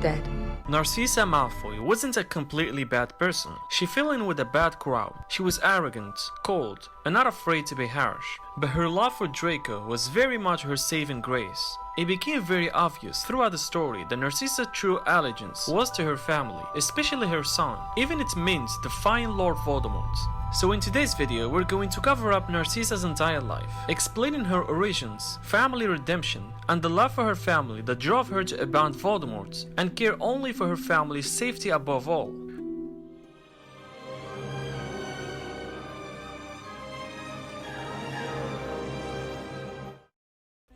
dead. Narcissa Malfoy wasn't a completely bad person. She fell in with a bad crowd. She was arrogant, cold, and not afraid to be harsh. But her love for Draco was very much her saving grace. It became very obvious throughout the story that Narcissa's true allegiance was to her family, especially her son. Even it meant defying Lord Voldemort. So in today's video, we're going to cover up Narcissa's entire life, explaining her origins, family redemption, and the love for her family that drove her to abandon Voldemort and care only for her family's safety above all.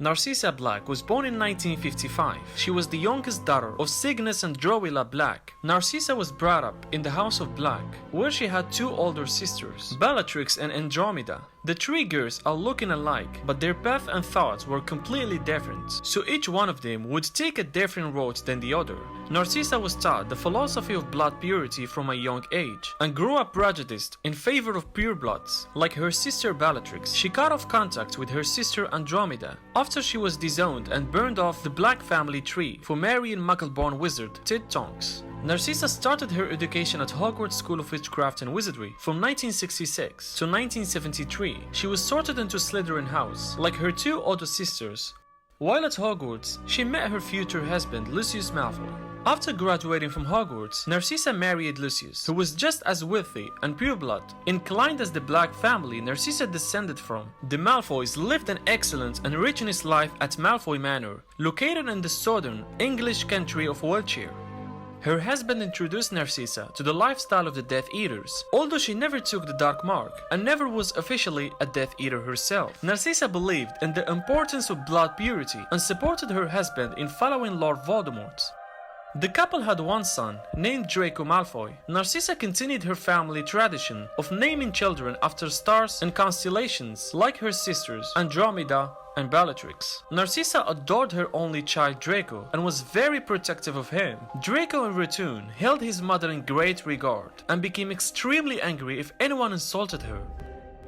Narcissa Black was born in 1955. She was the youngest daughter of Cygnus and Drowilla Black. Narcissa was brought up in the House of Black, where she had two older sisters, Bellatrix and Andromeda. The three girls are looking alike, but their path and thoughts were completely different, so each one of them would take a different road than the other. Narcissa was taught the philosophy of blood purity from a young age, and grew up prejudiced in favor of purebloods. Like her sister Bellatrix, she cut off contact with her sister Andromeda after she was disowned and burned off the Black family tree for marrying Muggle-born wizard Ted Tonks. Narcissa started her education at Hogwarts School of Witchcraft and Wizardry from 1966 to 1973. She was sorted into Slytherin House, like her two older sisters. While at Hogwarts, she met her future husband Lucius Malfoy. After graduating from Hogwarts, Narcissa married Lucius, who was just as wealthy and pureblood, inclined as the Black family Narcissa descended from. The Malfoys lived an excellent and richness life at Malfoy Manor, located in the southern English country of Wiltshire. Her husband introduced Narcissa to the lifestyle of the Death Eaters, although she never took the Dark Mark and never was officially a Death Eater herself. Narcissa believed in the importance of blood purity and supported her husband in following Lord Voldemort. The couple had one son, named Draco Malfoy. Narcissa continued her family tradition of naming children after stars and constellations, like her sisters Andromeda and Bellatrix. Narcissa adored her only child Draco and was very protective of him. Draco in return held his mother in great regard and became extremely angry if anyone insulted her.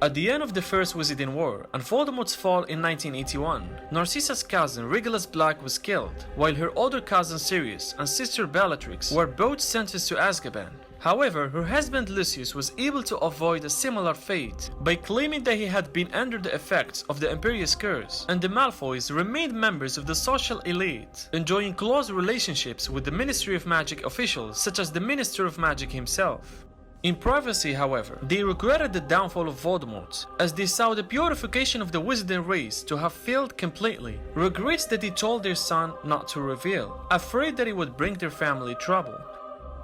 At the end of the First Wizarding War and Voldemort's fall in 1981, Narcissa's cousin Regulus Black was killed, while her older cousin Sirius and sister Bellatrix were both sentenced to Azkaban. However, her husband Lucius was able to avoid a similar fate by claiming that he had been under the effects of the Imperius Curse, and the Malfoys remained members of the social elite, enjoying close relationships with the Ministry of Magic officials such as the Minister of Magic himself. In privacy, however, they regretted the downfall of Voldemort, as they saw the purification of the wizarding race to have failed completely, regrets that they told their son not to reveal, afraid that it would bring their family trouble.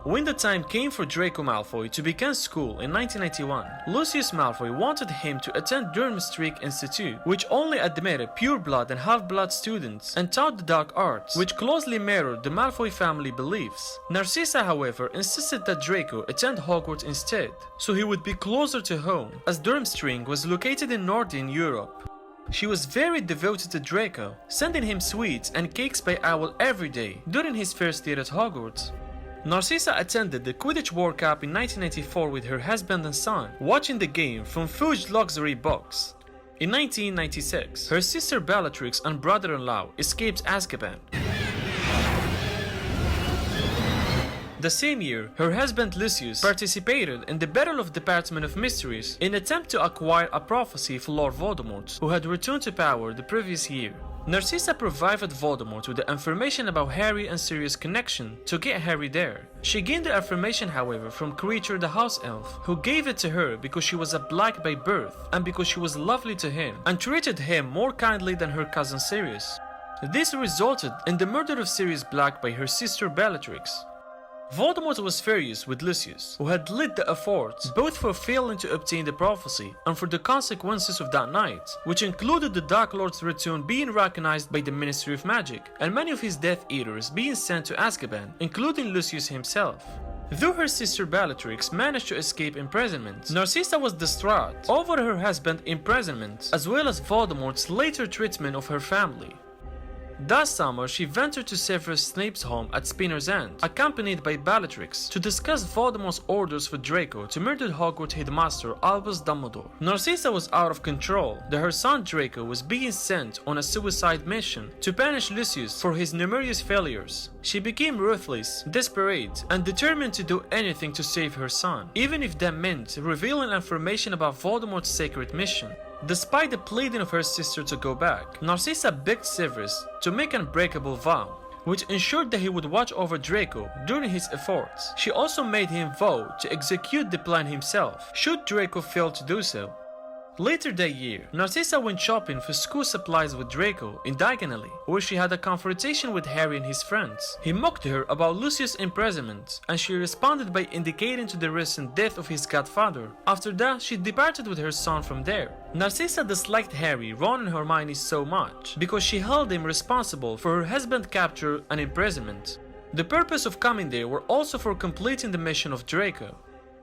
When the time came for Draco Malfoy to begin school in 1991, Lucius Malfoy wanted him to attend Durmstrang Institute, which only admitted pure-blood and half-blood students and taught the dark arts, which closely mirrored the Malfoy family beliefs. Narcissa, however, insisted that Draco attend Hogwarts instead, so he would be closer to home, as Durmstrang was located in Northern Europe. She was very devoted to Draco, sending him sweets and cakes by owl every day during his first year at Hogwarts. Narcissa attended the Quidditch World Cup in 1994 with her husband and son, watching the game from Fuge Luxury Box. In 1996, her sister Bellatrix and brother-in-law escaped Azkaban. The same year, her husband Lucius participated in the Battle of Department of Mysteries in an attempt to acquire a prophecy for Lord Voldemort, who had returned to power the previous year. Narcissa provided Voldemort with the information about Harry and Sirius' connection to get Harry there. She gained the information, however, from Kreacher the House Elf, who gave it to her because she was a Black by birth and because she was lovely to him and treated him more kindly than her cousin Sirius. This resulted in the murder of Sirius Black by her sister Bellatrix. Voldemort was furious with Lucius, who had led the efforts both for failing to obtain the prophecy and for the consequences of that night, which included the Dark Lord's return being recognized by the Ministry of Magic and many of his Death Eaters being sent to Azkaban, including Lucius himself. Though her sister Bellatrix managed to escape imprisonment, Narcissa was distraught over her husband's imprisonment as well as Voldemort's later treatment of her family. That summer, she ventured to Severus Snape's home at Spinner's End, accompanied by Bellatrix, to discuss Voldemort's orders for Draco to murder Hogwarts headmaster Albus Dumbledore. Narcissa was out of control that her son Draco was being sent on a suicide mission to punish Lucius for his numerous failures. She became ruthless, desperate, and determined to do anything to save her son, even if that meant revealing information about Voldemort's secret mission. Despite the pleading of her sister to go back, Narcissa begged Severus to make an unbreakable vow, which ensured that he would watch over Draco during his efforts. She also made him vow to execute the plan himself, should Draco fail to do so. Later that year, Narcissa went shopping for school supplies with Draco in Diagon Alley, where she had a confrontation with Harry and his friends. He mocked her about Lucius' imprisonment, and she responded by indicating to the recent death of his godfather. After that, she departed with her son from there. Narcissa disliked Harry, Ron and Hermione so much because she held them responsible for her husband's capture and imprisonment. The purpose of coming there were also for completing the mission of Draco.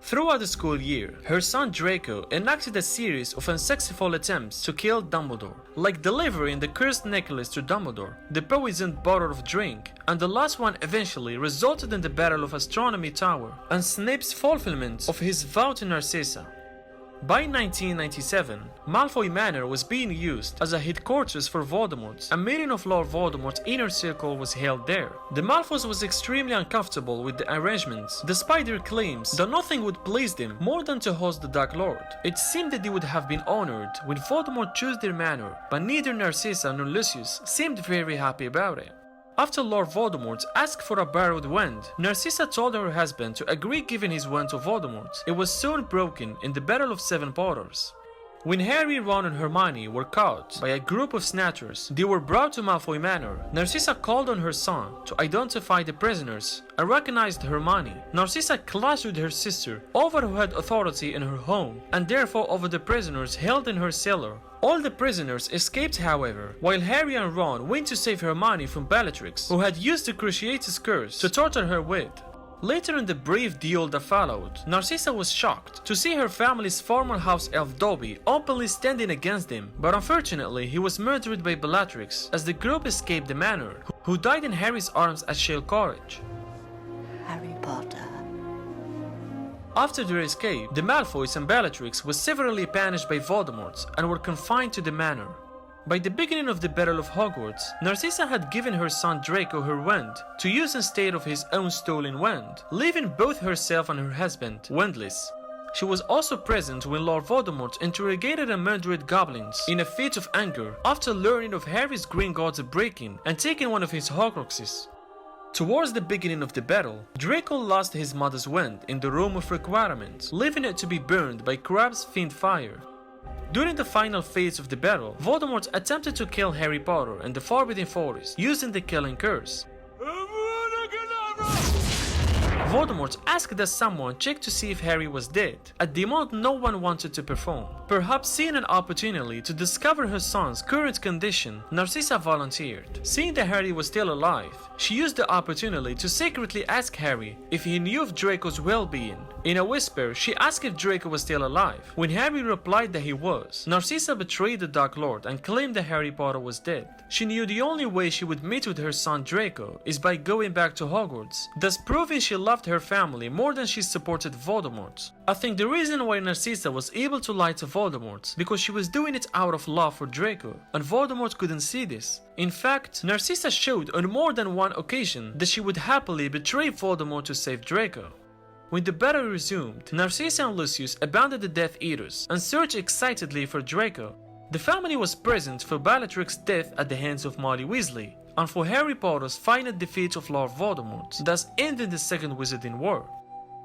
Throughout the school year, her son Draco enacted a series of unsuccessful attempts to kill Dumbledore, like delivering the cursed necklace to Dumbledore, the poisoned bottle of drink, and the last one eventually resulted in the Battle of Astronomy Tower, and Snape's fulfillment of his vow to Narcissa. By 1997, Malfoy Manor was being used as a headquarters for Voldemort. A meeting of Lord Voldemort's inner circle was held there. The Malfoys was extremely uncomfortable with the arrangements, despite their claims that nothing would please them more than to host the Dark Lord. It seemed that they would have been honored when Voldemort chose their manor, but neither Narcissa nor Lucius seemed very happy about it. After Lord Voldemort asked for a borrowed wand, Narcissa told her husband to agree giving his wand to Voldemort. It was soon broken in the Battle of Seven Portals. When Harry, Ron and Hermione were caught by a group of snatchers, they were brought to Malfoy Manor. Narcissa called on her son to identify the prisoners and recognized Hermione. Narcissa clashed with her sister over who had authority in her home, and therefore over the prisoners held in her cellar. All the prisoners escaped, however, while Harry and Ron went to save Hermione from Bellatrix, who had used the Cruciatus Curse to torture her with. Later in the brave duel that followed, Narcissa was shocked to see her family's former house elf Dobby openly standing against them, but unfortunately he was murdered by Bellatrix as the group escaped the manor, who died in Harry's arms at Shale Cottage. Harry Potter. After their escape, the Malfoys and Bellatrix were severely punished by Voldemort and were confined to the manor. By the beginning of the Battle of Hogwarts, Narcissa had given her son Draco her wand to use instead of his own stolen wand, leaving both herself and her husband wandless. She was also present when Lord Voldemort interrogated and murdered goblins in a fit of anger after learning of Harry's Gringotts breaking and taking one of his Horcruxes. Towards the beginning of the battle, Draco lost his mother's wand in the Room of Requirements, leaving it to be burned by Crabbe's faint fire. During the final phase of the battle, Voldemort attempted to kill Harry Potter in the Forbidden Forest using the Killing Curse. Voldemort asked that someone check to see if Harry was dead, a demand no one wanted to perform. Perhaps seeing an opportunity to discover her son's current condition, Narcissa volunteered. Seeing that Harry was still alive, she used the opportunity to secretly ask Harry if he knew of Draco's well-being. In a whisper, she asked if Draco was still alive. When Harry replied that he was, Narcissa betrayed the Dark Lord and claimed that Harry Potter was dead. She knew the only way she would meet with her son Draco is by going back to Hogwarts, thus proving she loved her family more than she supported Voldemort. I think the reason why Narcissa was able to lie to Voldemort because she was doing it out of love for Draco, and Voldemort couldn't see this. In fact, Narcissa showed on more than one occasion that she would happily betray Voldemort to save Draco. When the battle resumed, Narcissa and Lucius abandoned the Death Eaters and searched excitedly for Draco. The family was present for Bellatrix's death at the hands of Molly Weasley, and for Harry Potter's final defeat of Lord Voldemort, thus ending the Second Wizarding War.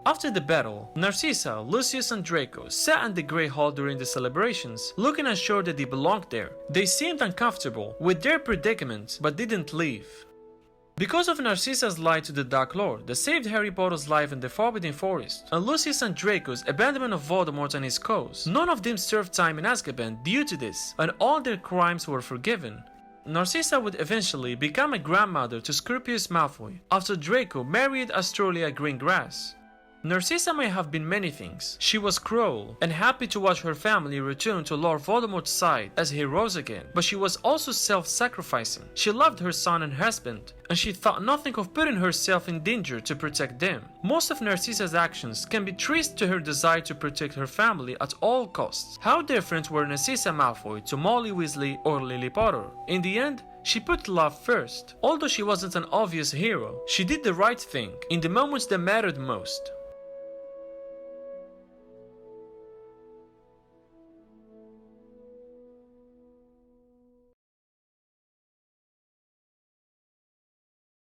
After the battle, Narcissa, Lucius and Draco sat in the Grey Hall during the celebrations, looking unsure that they belonged there. They seemed uncomfortable with their predicament, but didn't leave. Because of Narcissa's lie to the Dark Lord that saved Harry Potter's life in the Forbidden Forest, and Lucius and Draco's abandonment of Voldemort and his cause, none of them served time in Azkaban due to this, and all their crimes were forgiven. Narcissa would eventually become a grandmother to Scorpius Malfoy after Draco married Australia Greengrass. Narcissa may have been many things. She was cruel and happy to watch her family return to Lord Voldemort's side as he rose again, but she was also self-sacrificing. She loved her son and husband, and she thought nothing of putting herself in danger to protect them. Most of Narcissa's actions can be traced to her desire to protect her family at all costs. How different were Narcissa Malfoy to Molly Weasley or Lily Potter? In the end, she put love first. Although she wasn't an obvious hero, she did the right thing in the moments that mattered most.